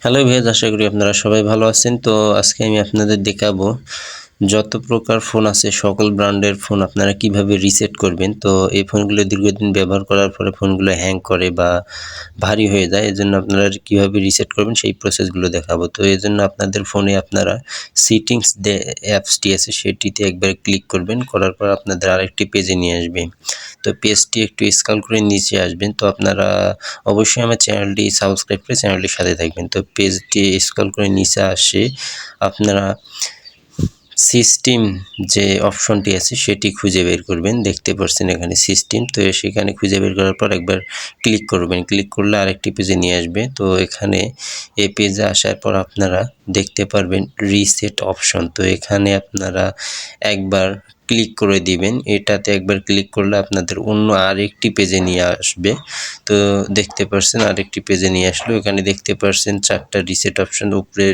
Hello viewers, আশা করি আপনারা সবাই ভালো আছেন। তো আজকে আমি আপনাদের দেখাবো যত প্রকার ফোন আছে সকল ব্র্যান্ডের ফোন আপনারা কিভাবে রিসেট করবেন। তো এই ফোনগুলো দীর্ঘদিন ব্যবহার করার পরে ফোনগুলো হ্যাং করে বা ভারী হয়ে যায়, এজন্য আপনারা কিভাবে রিসেট করবেন সেই প্রসেসগুলো দেখাবো। তো এজন্য আপনাদের ফোনে আপনারা সেটিংস অ্যাপসটি আছে সেটিতে একবার ক্লিক করবেন, করার পর আপনাদের আরেকটি পেজে নিয়ে আসবে। তো পেজটি একটু স্ক্রল করে নিচে আসবেন। তো আপনারা অবশ্যই আমার চ্যানেলটি সাবস্ক্রাইব করে চ্যানেলটির সাথে থাকবেন। তো পেজটি স্ক্রল করে নিচে আসে আপনারা সিস্টেম যে অপশনটি আছে সেটি খুঁজে বের করবেন। দেখতে পাচ্ছেন এখানে সিস্টেম, তো সেখানে খুঁজে বের করার পর একবার ক্লিক করবেন। ক্লিক করলে আরেকটি পেজে নিয়ে আসবে। তো এখানে এই পেজে আসার পর আপনারা দেখতে পারবেন রিসেট অপশন। তো এখানে আপনারা একবার ক্লিক করে দিবেন। এটাতে একবার ক্লিক করলে আপনাদের অন্য আরেকটি পেজে নিয়ে আসবে। তো দেখতে পাচ্ছেন আরেকটি পেজে নিয়ে আসলো। এখানে দেখতে পাচ্ছেন 4টা রিসেট অপশন। উপরে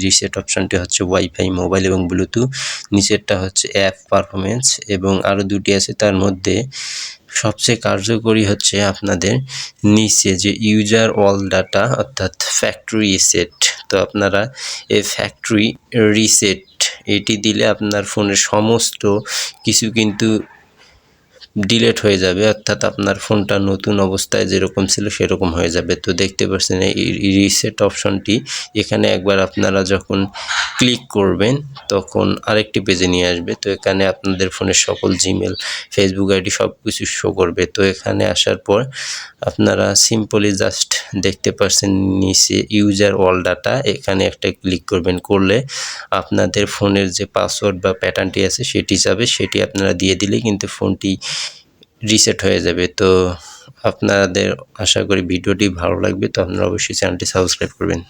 রিসেট অপশনটি হচ্ছে ওয়াইফাই, মোবাইল এবং ব্লুটুথ। নিচেরটা হচ্ছে অ্যাপ পারফরমেন্স এবং আরও দুটি আছে। তার মধ্যে সবচেয়ে কার্যকরী হচ্ছে আপনাদের নিচে যে ইউজার অল ডাটা অর্থাৎ ফ্যাক্টরি রিসেট। তো আপনারা এই ফ্যাক্টরি রিসেট এটি দিলে আপনার ফোনের সমস্ত কিছু কিন্তু ডিলেট হয়ে যাবে, অর্থাৎ আপনার ফোনটা নতুন অবস্থায় যেরকম ছিল সেরকম হয়ে যাবে। তো দেখতে পাচ্ছেন এই রিসেট অপশনটি, এখানে একবার আপনারা যখন ক্লিক করবেন তখন আরেকটি পেজে নিয়ে আসবে। তো এখানে আপনাদের ফোনের সকল জিমেল, ফেসবুক আইডি সব কিছু শো করবে। তো এখানে আসার পর আপনারা সিম্পলি জাস্ট দেখতে পাচ্ছেন নিচে ইউজার অল ডাটা, এখানে একটা ক্লিক করবেন। করলে আপনাদের ফোনের যে পাসওয়ার্ড বা প্যাটার্নটি আছে সেটি যাবে, সেটি আপনারা দিয়ে দিলেই কিন্তু ফোনটি রিসেট হয়ে যাবে। তো আপনাদের আশা করি ভিডিওটি ভালো লাগবে। তো আপনারা অবশ্যই চ্যানেলটি সাবস্ক্রাইব করবেন।